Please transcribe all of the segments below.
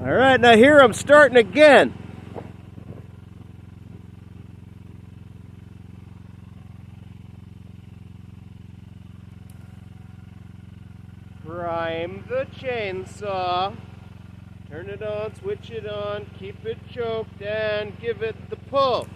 All right, now here I'm starting again. Prime the chainsaw. Turn it on, switch it on, keep it choked, and give it the pull.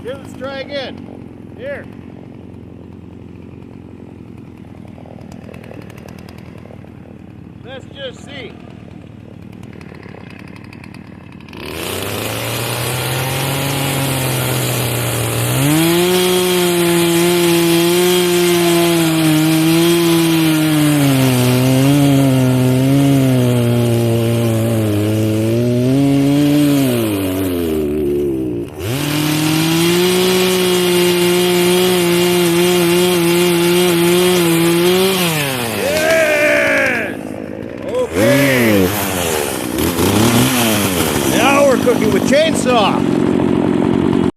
Here, let's try again. Here. Let's just see.